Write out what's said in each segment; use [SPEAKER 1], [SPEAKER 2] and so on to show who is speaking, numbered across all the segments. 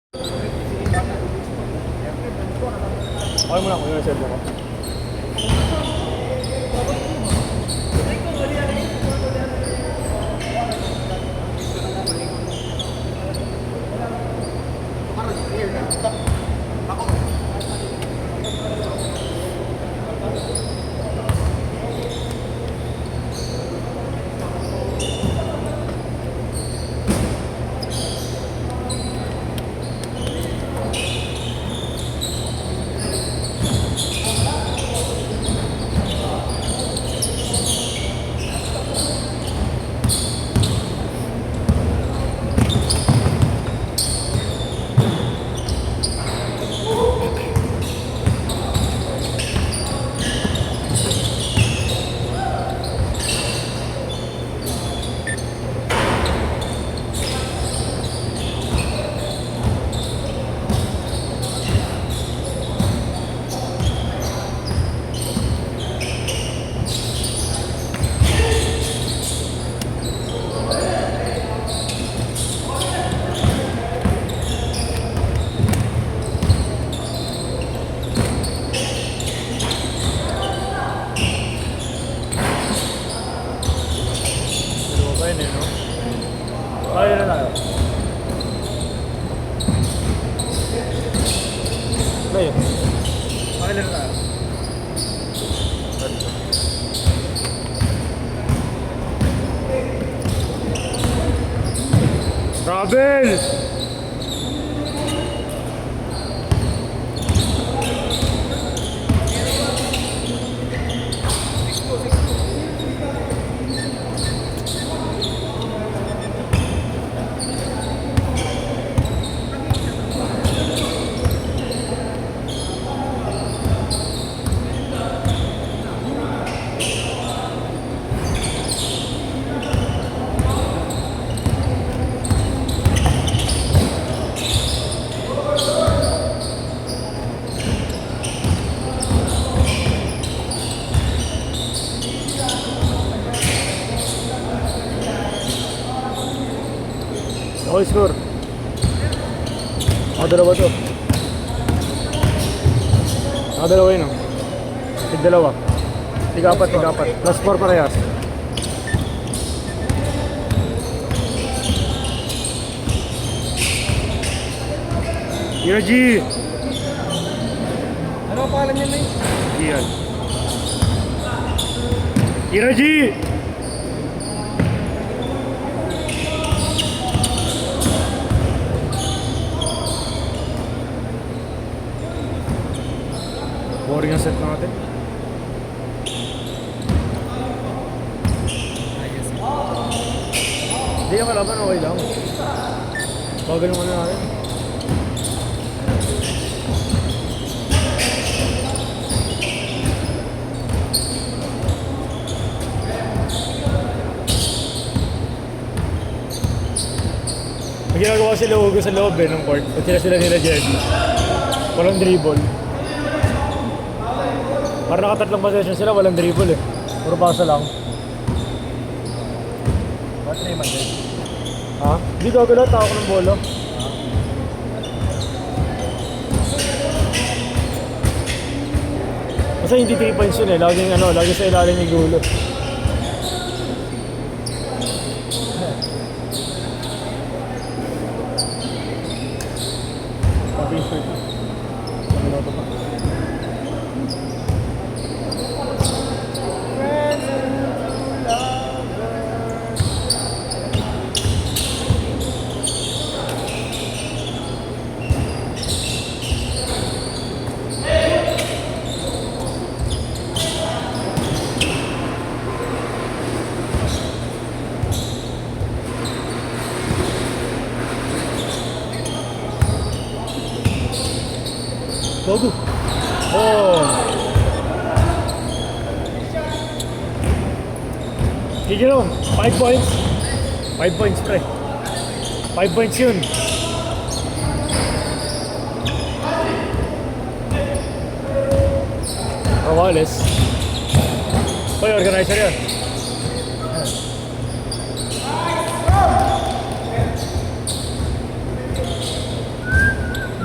[SPEAKER 1] Okay mo lang kung yung reserve ko. Kaya na tayo. Ngayon. Kaya na tayo. Travel! Okay, score. Dalawa to. Dalawa yun, oh. Tig-dalawa. Tig-apat. Plus 4 parehas. Ira G! Ano ang pangalan niya, May? Gian. Ira G! Boring ang set natin. Hindi yung kalaban, okay lang. Bagal naman na natin. May ginagawa sila Hugo sa loob ng court. Pag sila nila Jerry. Walang dribble. Para nakatatlong possession sila, walang dribble eh. Puro pasa lang.
[SPEAKER 2] What name is it?
[SPEAKER 1] Ha? Hindi gagala, tao ko ng bola. Kasi hindi 3 points yun eh. Laging sa ilalim ni gulo. Gogo. Oh. Gigilo, 5 points. 5 points, pre. 5 points yun. Rawales. Hoy, organizer yan.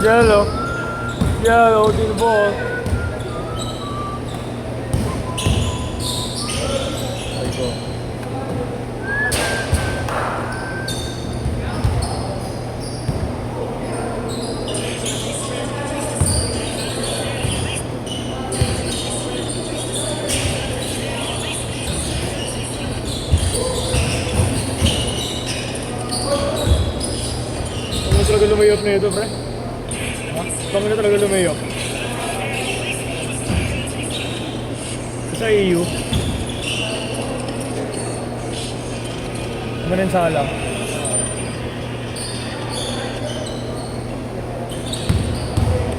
[SPEAKER 1] Yellow. Yellow, din the ball. There you go. Ano talaga lumayop na ito, pre? Kami na talaga lumayop. Sa EU. Manin sala.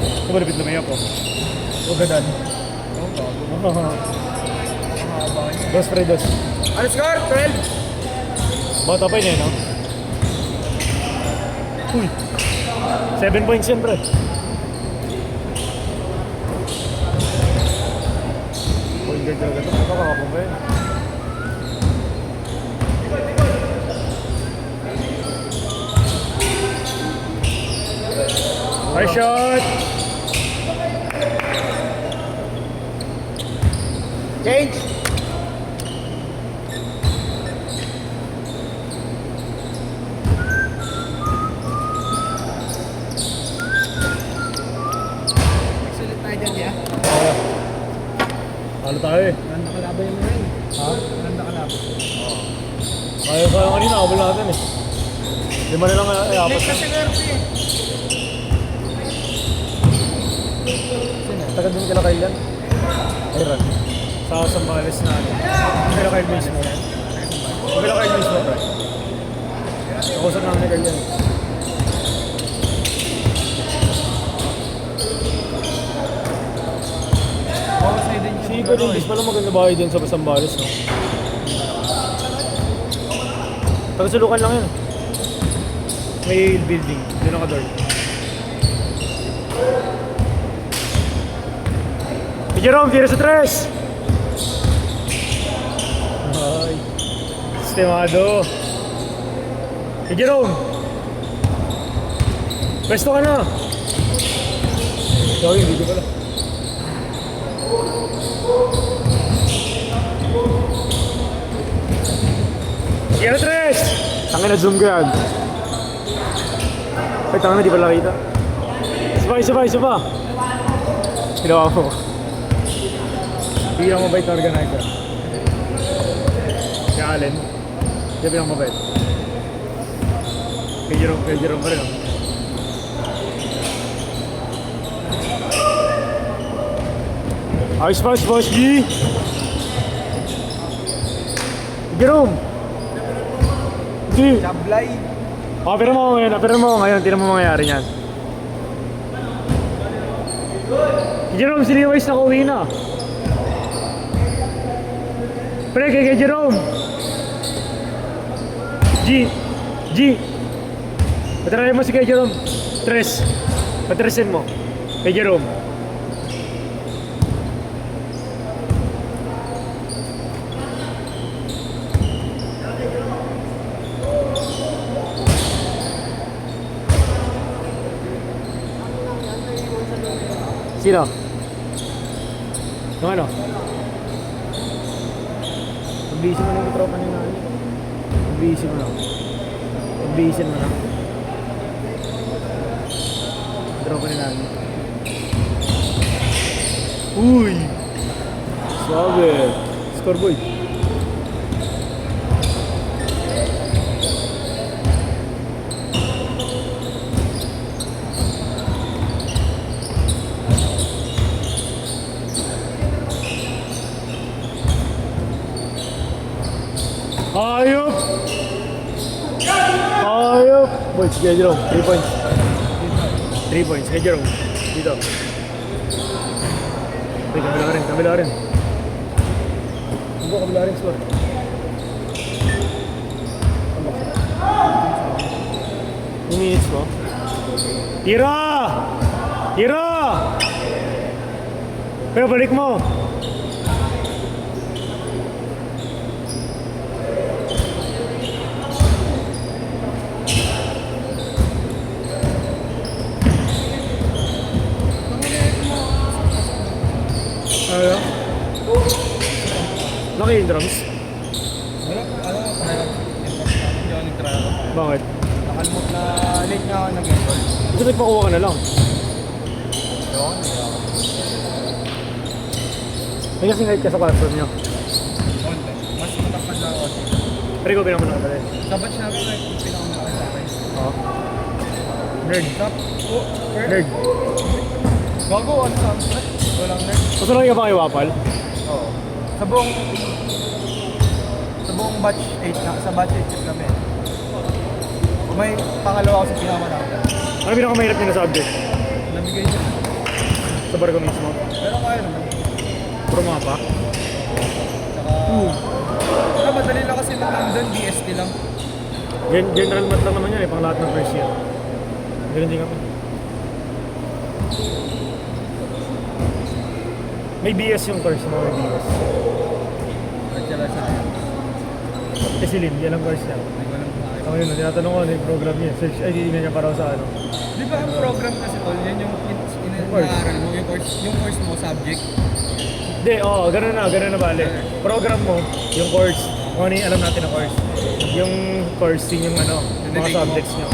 [SPEAKER 1] Ito malapit lumayop oh. Ugadan. Dos pre, dos.
[SPEAKER 2] Ano score? 12?
[SPEAKER 1] Bata pa yun eh, no? Uy! 7 points yan, pre. Point guard talaga ito. Nakakapong ba yun? High shot!
[SPEAKER 2] Change! Sulit tayo dyan, ya?
[SPEAKER 1] Halo tayo eh.
[SPEAKER 2] Ganda kalaban yung rin.
[SPEAKER 1] Ha?
[SPEAKER 2] Ganda kalaban.
[SPEAKER 1] Kaya kanina, kabal natin eh. 5 na lang ay apat
[SPEAKER 2] Next
[SPEAKER 1] na.
[SPEAKER 2] na siguro siya.
[SPEAKER 1] Tagal din kila kailan? Ayran. Sa Sambales na ano. Kila kail mismo. Kila kail mismo, pre. Nakusap namin ni Kailan.
[SPEAKER 2] Bawasay din
[SPEAKER 1] Si Iba din, bis pala maganda bahay din sa Sambales, no? Tagasulukan lang yun. May building, doon naka-door. Hey Jerome, tira sa tres! Ay, sistemado. Hey Jerome! Pwesto ka na! Sorry, video pala. Tira tres! Tangin na zoom ko yan. Ay, tangin na, di pala kita. Isa pa. Ginawa mo. Hindi lang mabait na organizer. Si Allen. Hindi lang mabait. Kay Jerome pa rin. Ayos pa, Boss G! Jerome! Hindi!
[SPEAKER 2] Sablay.
[SPEAKER 1] Pero mo ngayon, tira mo mangyayari niyan. Jerome, si Levi's nakauwi na. Pre, kay Jerome. G. Patry mo si kay Jerome. Patresin mo. Kay Jerome. Sino? Yung ano? Pag-busy mo na yung tropa ni Nani. Pag-busy mo na. Tropa ni Nani. Uy! Suave! Score boy! Ayop! Boy, sige Jerome, 3 points. 3 points, sige Jerome. Dito. Ay, kabila rin. Kabila rin score. Yung minutes mo? Tira! Pero balik mo! ba kayo yung drums?
[SPEAKER 2] Wala, parang hindi ako nag-try ako.
[SPEAKER 1] Bakit?
[SPEAKER 2] Nakalmot na late nga ako nag-enroll.
[SPEAKER 1] Ito nagpakuha ka na lang.
[SPEAKER 2] Hindi ako nag-enroll.
[SPEAKER 1] May kasing height ka sa classroom nyo.
[SPEAKER 2] Konti. Mas matapad na ako.
[SPEAKER 1] Pero ikaw pinaka na ka
[SPEAKER 2] Sa batch namin, pinakamalaki sa akin.
[SPEAKER 1] Oo. Nerd.
[SPEAKER 2] Nerd. Bago, ano sa amin? Walang nerd.
[SPEAKER 1] Gusto lang ka ba kayo wapal?
[SPEAKER 2] Oo. Sa buong batch 8 na, sa batch 8 kami. May pangalawa ako sa pinakamalaki.
[SPEAKER 1] Ano pinakamahirap nyo na subject?
[SPEAKER 2] Nabigay niya.
[SPEAKER 1] Sa barko mismo?
[SPEAKER 2] Pero kaya naman.
[SPEAKER 1] Puro mapa?
[SPEAKER 2] Saka madali lang kasi nung nandun, DST lang.
[SPEAKER 1] General math lang naman yan eh, pang lahat ng first year. Ganun din kami. May BS yung course mo, may BS.
[SPEAKER 2] Bachelor sa akin.
[SPEAKER 1] Kasi Lynn, yan ang course niya.
[SPEAKER 2] Hindi ko alam kung bakit.
[SPEAKER 1] Ako yun, tinatanong ko ano yung program niya. Search, ay, hindi niya para sa ano.
[SPEAKER 2] Di ba ang program kasi tol, yan yung
[SPEAKER 1] course.
[SPEAKER 2] inaaral mo, yung course mo, subject.
[SPEAKER 1] Hindi, oo, ganun na bale. Program mo, yung course, kung ano yung alam natin na course. Yung course, yun yung ano, mga
[SPEAKER 2] Tinitake mo.
[SPEAKER 1] subjects niya.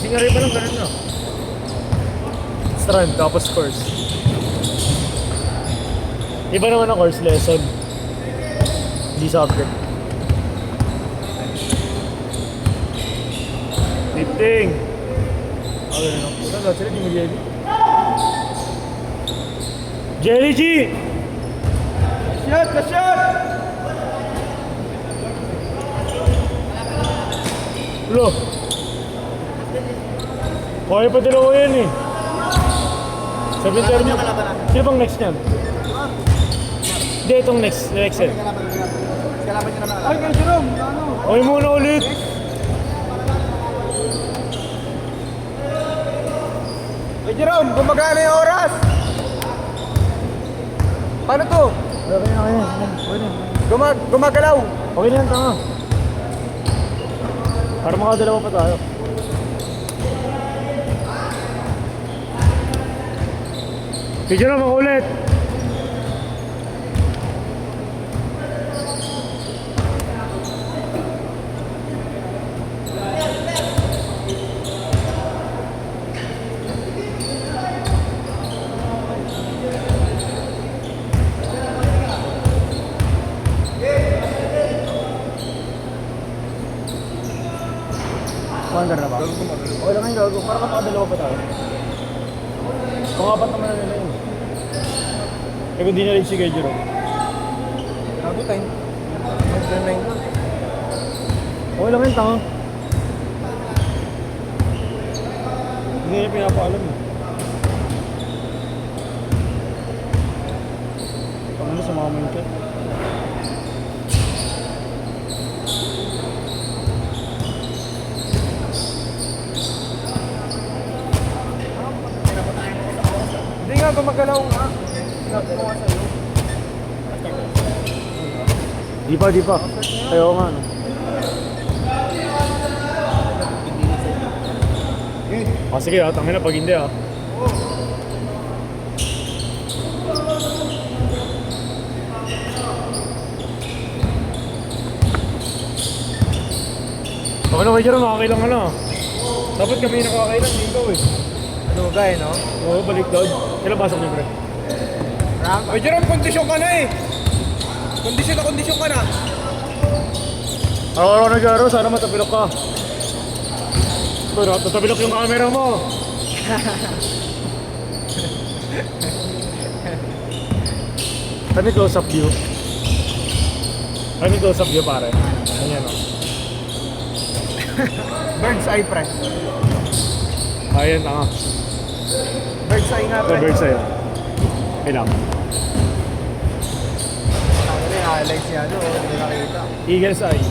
[SPEAKER 1] Singari pa lang, ganun na. Strand, tapos course. Iba naman ang course lesson. Hindi subject. Lifting! Ah, ganun ako. Saan sila, di mo jelly? Jelly G!
[SPEAKER 2] Shot! Shot!
[SPEAKER 1] Ulo! Kaya pa dalawa yan eh. Sabi tayo niyo. Sino bang next niyan? Hindi, itong next set.
[SPEAKER 2] Ay, kay Jerome! Ano?
[SPEAKER 1] Okay muna ulit!
[SPEAKER 2] Kay Jerome, gumagana yung oras! Paano to?
[SPEAKER 1] Okay na.
[SPEAKER 2] Gumagalaw!
[SPEAKER 1] Okay na yan, tanga. Para makadalawa pa tayo. Video na makulit! Kumander na ba? Okay lang yung gago. Para makadalawa pa tayo. Pangapat naman na nila yun. Eh kung di na rin si kay Jerome.
[SPEAKER 2] Gago tayo. Mag-9 lang.
[SPEAKER 1] Okay lang yun, tanga. Hindi niya pinapaalam eh. Ano sa mga main cut?
[SPEAKER 2] Hindi nga gumagalaw nga. Sabi ko nga sa'yo.
[SPEAKER 1] Di pa. Ayaw nga, no? Ah, sige ah, tangin na pag hindi ah. Okay na kayo dyan, nakakailang ka na. Dapat kami nakakailang, hindi ikaw eh.
[SPEAKER 2] Ano ba eh, no?
[SPEAKER 1] Oo, baliktad. Kailan pasok niyo, pre?
[SPEAKER 2] Kay Jerome, kondisyon ka na eh. Kondisyon ka na.
[SPEAKER 1] Araw-araw nag-aro, sana matapilok ka. Ito, natapilok yung camera mo. Kami close-up view. Kami close-up view, pare. Ayan o.
[SPEAKER 2] Bird's eye, pre.
[SPEAKER 1] Ayan, tanga.
[SPEAKER 2] Bird's eye nga,
[SPEAKER 1] Ito,
[SPEAKER 2] pre.
[SPEAKER 1] bird sa'yo. Kailang.
[SPEAKER 2] Ano yung highlights niya, no? Hindi ko nakita.
[SPEAKER 1] Eagle's eye.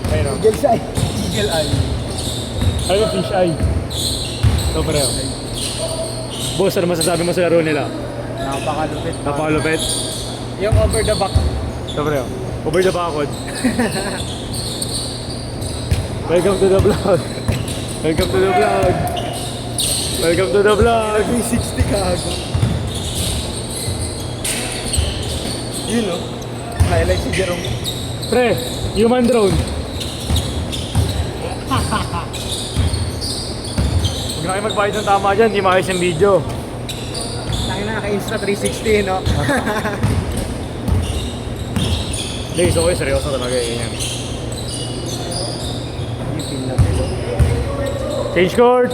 [SPEAKER 1] Ayun o.
[SPEAKER 2] Eagle's eye. Eagle eye.
[SPEAKER 1] Ano fish eye? Ito, pareho. Boss, ano masasabi mo sa laro nila?
[SPEAKER 2] Napakalupit.
[SPEAKER 1] Napakalupit.
[SPEAKER 2] Yung over the back.
[SPEAKER 1] Ito, pareho. Over the bakod. Welcome to the vlog. Welcome to the vlog. Welcome to the vlog.
[SPEAKER 2] 360 kago. Yun no? Highlight si Jerome.
[SPEAKER 1] Pre, human drone. Huwag na kayo magpahit ng tama dyan, di maayos yung video.
[SPEAKER 2] Tayo na naka-Insta 360 no?
[SPEAKER 1] Hindi, gusto ko yung seryoso talaga yan.
[SPEAKER 2] Yung pin na pilo.
[SPEAKER 1] Change court!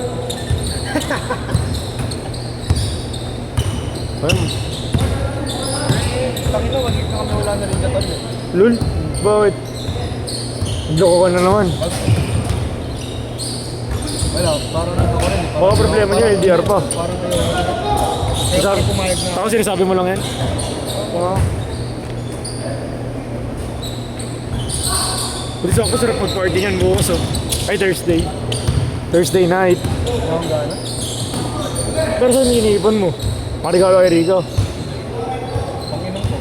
[SPEAKER 2] Pakita, wag yung kami wala na rin dapat eh.
[SPEAKER 1] Lul, bakit? Joko ka na naman.
[SPEAKER 2] Wala, parang nandun ko rin eh.
[SPEAKER 1] Baka problema niya, LDR pa.
[SPEAKER 2] Parang kayo.
[SPEAKER 1] Sabi,
[SPEAKER 2] pumayag na.
[SPEAKER 1] ako sinasabi mo lang yan. Oo. Gusto ako sarap mag-party niyan bukas oh. Ay, Thursday. Thursday night.
[SPEAKER 2] Ang gana.
[SPEAKER 1] Pero saan iniipon mo? Marigalo kay Rico.
[SPEAKER 2] Panginom ko.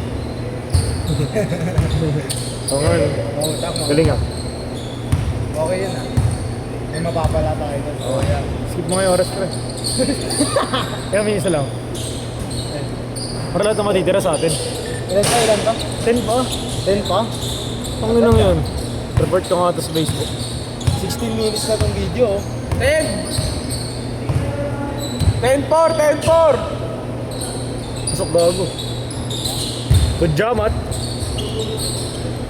[SPEAKER 1] Oo nga.
[SPEAKER 2] Oo, tama.
[SPEAKER 1] Galing ah.
[SPEAKER 2] Okay yun ah. May mapapala tayo doon. Oo, yan.
[SPEAKER 1] Skip mo nga yung oras pre. Kaya may isa lang. Para lahat na matitira sa atin.
[SPEAKER 2] Ilan pa?
[SPEAKER 1] 10 pa.
[SPEAKER 2] 10 pa?
[SPEAKER 1] Ang inang yun. Report ko nga ito sa Facebook.
[SPEAKER 2] 16 minutes na tong video. 10! 10-4! 10-4!
[SPEAKER 1] Pasok bago. Good job, Matt.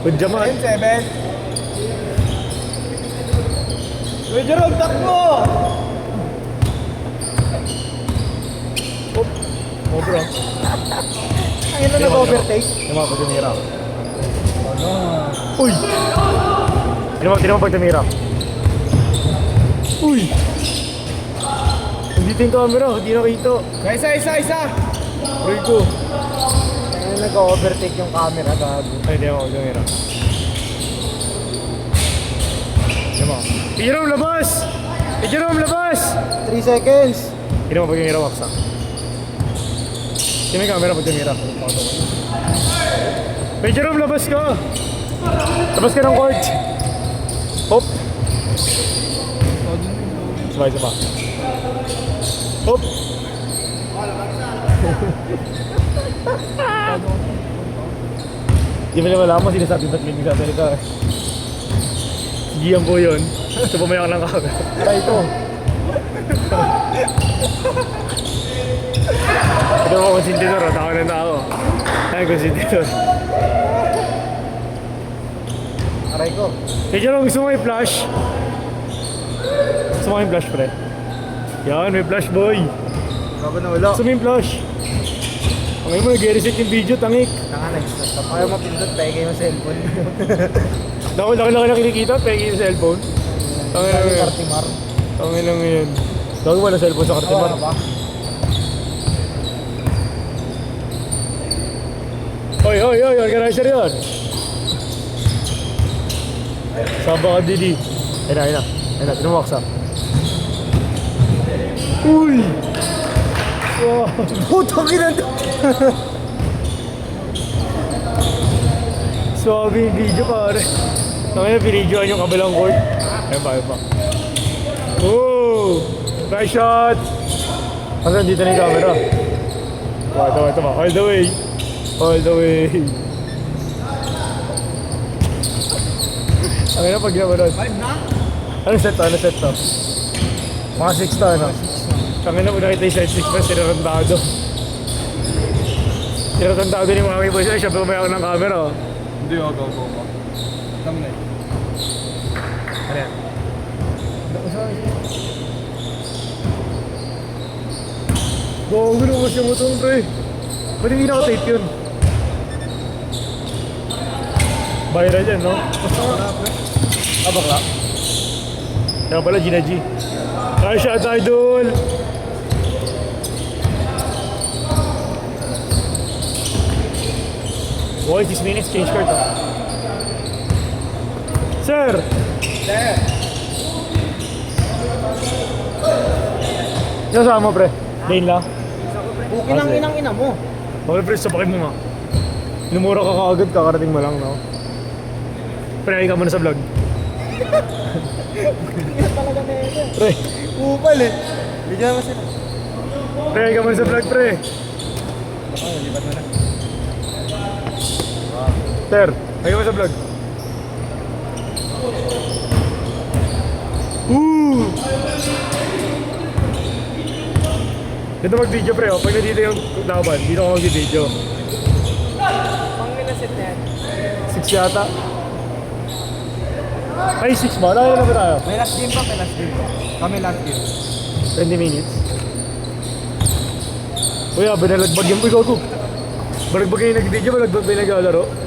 [SPEAKER 1] Good job, Matt.
[SPEAKER 2] 10-7! Uy, Jerome, takbo!
[SPEAKER 1] Oh, bro.
[SPEAKER 2] Ang ina nag-overtake.
[SPEAKER 1] Yung mga pagtumira.
[SPEAKER 2] Ano?
[SPEAKER 1] Uy! Tinamang pagtumira. Uy! Hindi yung camera, hindi nakita.
[SPEAKER 2] Isa!
[SPEAKER 1] Rico.
[SPEAKER 2] Ang nag-overtake yung camera, gago.
[SPEAKER 1] Ay, hindi ako pagtumira. Tinamang. Jerome, labas! Jerome, labas!
[SPEAKER 2] 3 seconds!
[SPEAKER 1] Tinamang pagtumira, waksa. Tinamang camera pagtumira. Jerome, labas ka! Labas ka ng court! Hop! Sabay. Hop! Di ba naman alam mo, sinasabi ba't may nagsasalita eh. Si Gian po yun. Ito pumayak ng camera.
[SPEAKER 2] Aray ito.
[SPEAKER 1] Ito mo konsentidor, tao ng tao. Ay, konsentidor.
[SPEAKER 2] Aray ko.
[SPEAKER 1] Hey Jerome, gusto mo yung flash? Gusto mo yung flash, pre? Yan, may flash, boy.
[SPEAKER 2] Gago na wala.
[SPEAKER 1] Gusto mo yung flash? Ang mo, nag-reset yung video, tangik.
[SPEAKER 2] Naka-next. Ayaw mapindot, peke yung cellphone.
[SPEAKER 1] Laki na kinikita, pegi yung cellphone. Tangin lang yun.
[SPEAKER 2] Kartimar.
[SPEAKER 1] Tangin lang yun. Lagi mo na cellphone sa kartimar.
[SPEAKER 2] Ano ba?
[SPEAKER 1] Oy, organizer yun. Saba ka, Didi. Ayun na, tinumaksa. Uy! Wow!
[SPEAKER 2] Putong ina to.
[SPEAKER 1] Swabe yung video, pare. Tangin na, pinidyoan yung kabilang court. Ayun pa. Oh! Nice shot! Hanggang dito na yung camera. Ito ba? All the way. Ang ina pag naman nun.
[SPEAKER 2] 5 na?
[SPEAKER 1] Ano set to? Mga 6 to, ano? Ang ina mo nakita yung set 6 pa, sinarandado. Sinarandado ni Mami Boy. Siya pumayak ng camera, oh.
[SPEAKER 2] Hindi ako gago pa. Dami na yun.
[SPEAKER 1] Ano yan? Gago naman siya mo itong, pre. Ba't hindi naka-tape yun? Viral yan, no?
[SPEAKER 2] Bakla?
[SPEAKER 1] Kaya pala, Gina G. Nice shot, idol! Boy, 6 minutes, change court, oh. Sir!
[SPEAKER 2] There.
[SPEAKER 1] Saan mo, pre? Lane lang?
[SPEAKER 2] Bukin ang inang-ina mo.
[SPEAKER 1] Okay, pre, sabakin mo nga. Numura ka kaagad, kakarating mo lang, no? Pre, ay ka muna sa vlog.
[SPEAKER 2] Bukin talaga na yun.
[SPEAKER 1] Pre,
[SPEAKER 2] Upal eh. Bigyan naman sila.
[SPEAKER 1] pre, ay ka muna sa vlog, pre.
[SPEAKER 2] Lipat mo na.
[SPEAKER 1] Ter, lagyan mo sa vlog. Woo! Dito mag-video pre, oh. Pag nandito yung laban, dito ako mag-video.
[SPEAKER 2] Pang ilang set na yan?
[SPEAKER 1] 6 yata. Ay, 6 ba? Nakaya na ba tayo?
[SPEAKER 2] May last game pa, may last game pa. Kami last game.
[SPEAKER 1] 20 minutes. Uy, binalagbag yung gago. Balagbag yung nag-video, balagbag ba yung naglalaro?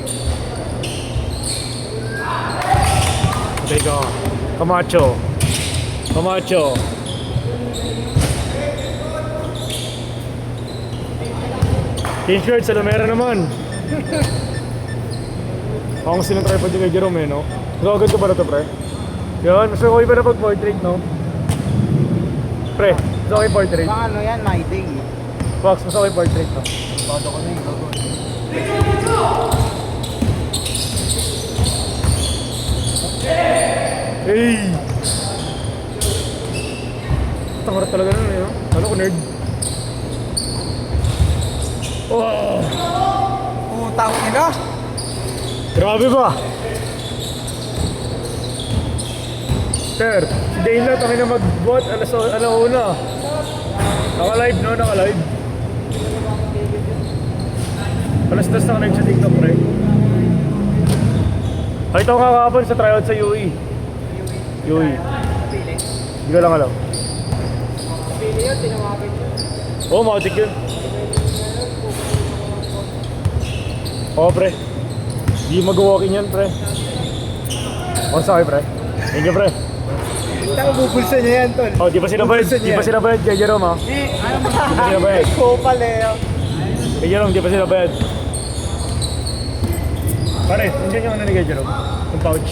[SPEAKER 1] Teka, Camacho. Camacho. Team shirt, Salamera naman. Ako silang tripod yung kay Jerome eh, no? Gagawin ko ba na to, pre? Yan, mas okay pa na pag-portrait, no? Pre, mas okay portrait.
[SPEAKER 2] Baka ano yan, my day.
[SPEAKER 1] Fox, mas okay portrait, no?
[SPEAKER 2] Bato ko na yung gago.
[SPEAKER 1] Hey! Tangarat talaga nun, eh, no? Ano ko, nerd? Wow!
[SPEAKER 2] Utang ina!
[SPEAKER 1] Grabe ba? Sir, si Dane lang, tangin na mag-bot, alauna. Naka-live, no? Naka-live. Alas-das naka-live sa TikTok, pre. Ay, ito nga kahapon sa tryout sa UE. UE.
[SPEAKER 2] Pili.
[SPEAKER 1] Hindi ko lang alam.
[SPEAKER 2] Pili yun, tinawagan yun.
[SPEAKER 1] Oo, matik yun. Oo, pre. Hindi mag-walking yan, pre. O, sorry, pre. Thank you, pre.
[SPEAKER 2] Ito, bubulsa niya yan, tol.
[SPEAKER 1] Oh, di pa sila bayad? Di pa sila bayad kay Jerome, ha?
[SPEAKER 2] Ano mo?
[SPEAKER 1] Di pa sila bayad.
[SPEAKER 2] Kopal eh.
[SPEAKER 1] Kay Jerome, di pa sila bayad. Pare, nandiyan yung ano ni kay Jerome? Yung pouch.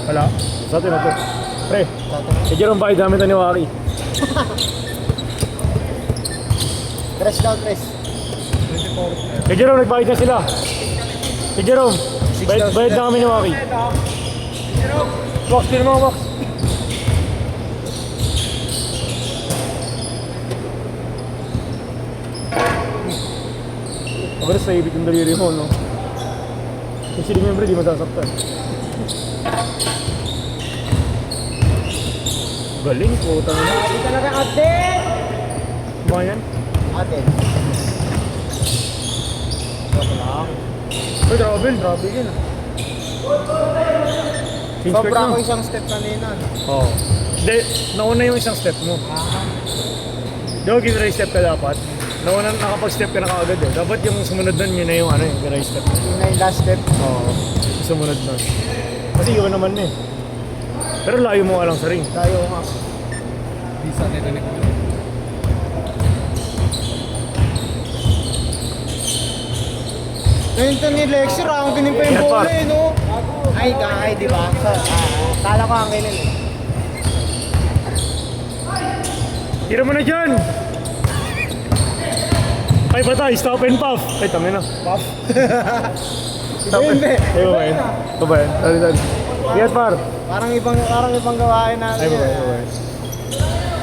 [SPEAKER 1] Wala? Sa atin na to. Pre, kay Jerome bayad namin ito ni Waki.
[SPEAKER 2] Tres daw, tres.
[SPEAKER 1] Kay Jerome, nagbayad na sila. Kay Jerome, bayad na kami ni Waki. Box, pino mo, box. Mabilis sa ibig yung daliri mo, no? Yung siling member, di masasaktan. Galing po, tanga na.
[SPEAKER 2] Ito talaga atin!
[SPEAKER 1] Ba yan?
[SPEAKER 2] Atin.
[SPEAKER 1] Joke lang. Uy, grabe yun.
[SPEAKER 2] Sobra ako isang step kanina.
[SPEAKER 1] Oo. Hindi, nauna yung isang step mo. Di ba ginray step ka dapat? Nauna, nakapag-step ka na kaagad eh. Dapat yung sumunod nun, yun na yung ano, yung ginray step.
[SPEAKER 2] Yun na yung last step.
[SPEAKER 1] Oo. Yung sumunod nun. Kasi iwan naman eh. Pero layo mo ka lang sa ring.
[SPEAKER 2] Tayo nga. Di sa nito ni Kulo. Ngayon to ni Lexer, ang ganin pa yung
[SPEAKER 1] Yan,
[SPEAKER 2] bola
[SPEAKER 1] par.
[SPEAKER 2] eh, no? Ay, di ba? Kala ko ang ganin eh.
[SPEAKER 1] Tira mo na dyan! Ay, patay! Stop and puff! Ay, tangin na.
[SPEAKER 2] Puff.
[SPEAKER 1] Stop and...
[SPEAKER 2] Hindi.
[SPEAKER 1] Ay, ba yan? Ito ba yan? Dali. Yes, par!
[SPEAKER 2] Parang ibang gawain natin.
[SPEAKER 1] Ay, ba yan?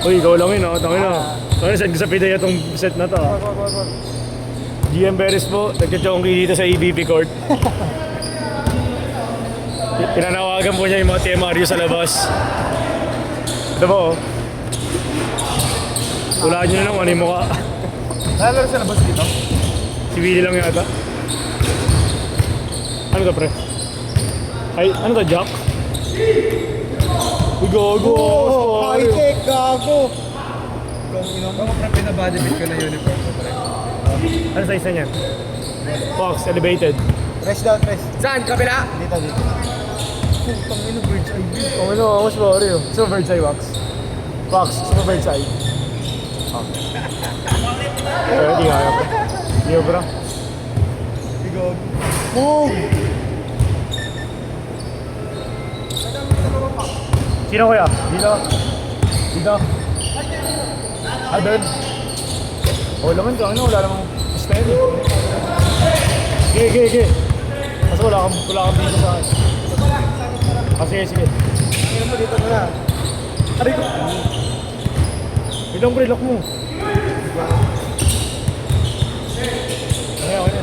[SPEAKER 1] Uy, ikaw lang yun, oh. Tangin na. Tangin na, send ko sa pidaya itong set na to, ah. GM Perez po, nagka-chonky dito sa EBP court. Pinanawagan po niya yung mga TMRU sa labas. Ito po, oh. Hulaan nyo na lang kung ano yung mukha.
[SPEAKER 2] Lalaro sa labas dito?
[SPEAKER 1] Si Willie lang yata. Ano to, pre? Ay, ano to, Jack? Uy, gago!
[SPEAKER 2] Oh, high-tech, gago!
[SPEAKER 3] Ako pre, pinabodybit ko na uniform ko pre.
[SPEAKER 1] Ano size na yan? Box, elevated.
[SPEAKER 2] Press down, press.
[SPEAKER 3] Saan? Kabila?
[SPEAKER 2] Dito.
[SPEAKER 1] Putang ino, bird's eye view. Oh, ano, mas bari yun. Gusto mo bird's eye, Wax? Wax, gusto mo bird's eye? Ah. Pero di kaya. Di ko, bro.
[SPEAKER 2] Move!
[SPEAKER 1] Sino kuya? Dito. Dito. Ah, doon. Oh, laman ka. Ano? Wala namang steady. Sige. Kasi wala kang dito sa akin. Ah, sige.
[SPEAKER 2] Tingnan mo dito na.
[SPEAKER 1] Aray ko. Ilang pre, lock mo. Okay na.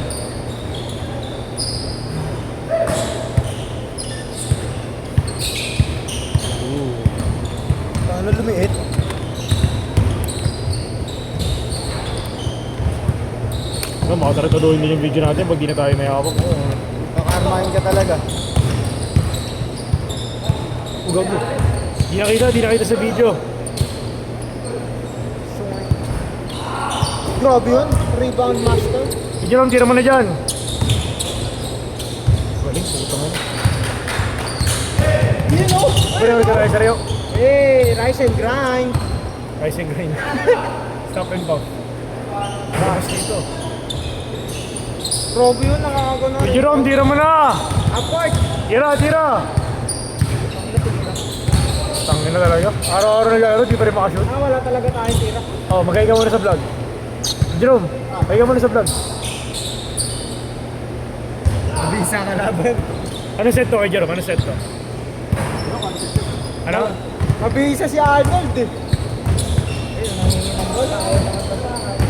[SPEAKER 2] Ano lumiit?
[SPEAKER 1] Ano, makatarataduhin din yung video natin pag di na tayo may hawak.
[SPEAKER 2] Nakarmahin ka talaga.
[SPEAKER 1] Ugag mo. Di nakita sa video.
[SPEAKER 2] Grabe yun. Rebound master.
[SPEAKER 1] Si Jerome, tira mo na dyan. Galing, putang mo.
[SPEAKER 2] You know?
[SPEAKER 1] Saryo.
[SPEAKER 2] Hey, rise and grind.
[SPEAKER 1] Rice and grind. Stop and pop. Bakas dito.
[SPEAKER 2] Grabe yun, nakakagano.
[SPEAKER 1] Si Jerome, tira mo na!
[SPEAKER 2] Apart.
[SPEAKER 1] Tira! Tangin na talaga. Araw-araw naglalaro, di pa rin makashoot.
[SPEAKER 2] Wala talaga tayong tira.
[SPEAKER 1] Oh, magkaya ka muna sa vlog. Jerome, magkaya ka muna sa vlog.
[SPEAKER 2] Bisa ka laban.
[SPEAKER 1] Ano set to kay Jerome? Ano set to? Ano?
[SPEAKER 2] Mabisa si Arnold eh. Ayun, nangingi ng goal. Ayaw naman tapakan.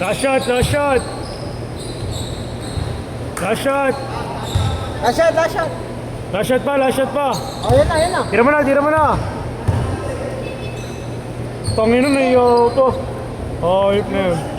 [SPEAKER 1] Last shot! Last shot! Last shot!
[SPEAKER 2] Last shot, last shot.
[SPEAKER 1] Last shot pa! Last shot pa!
[SPEAKER 2] Oh, yan na.
[SPEAKER 1] Tira mo na! Tangin na, naiyaw to. Oh, hip na yun.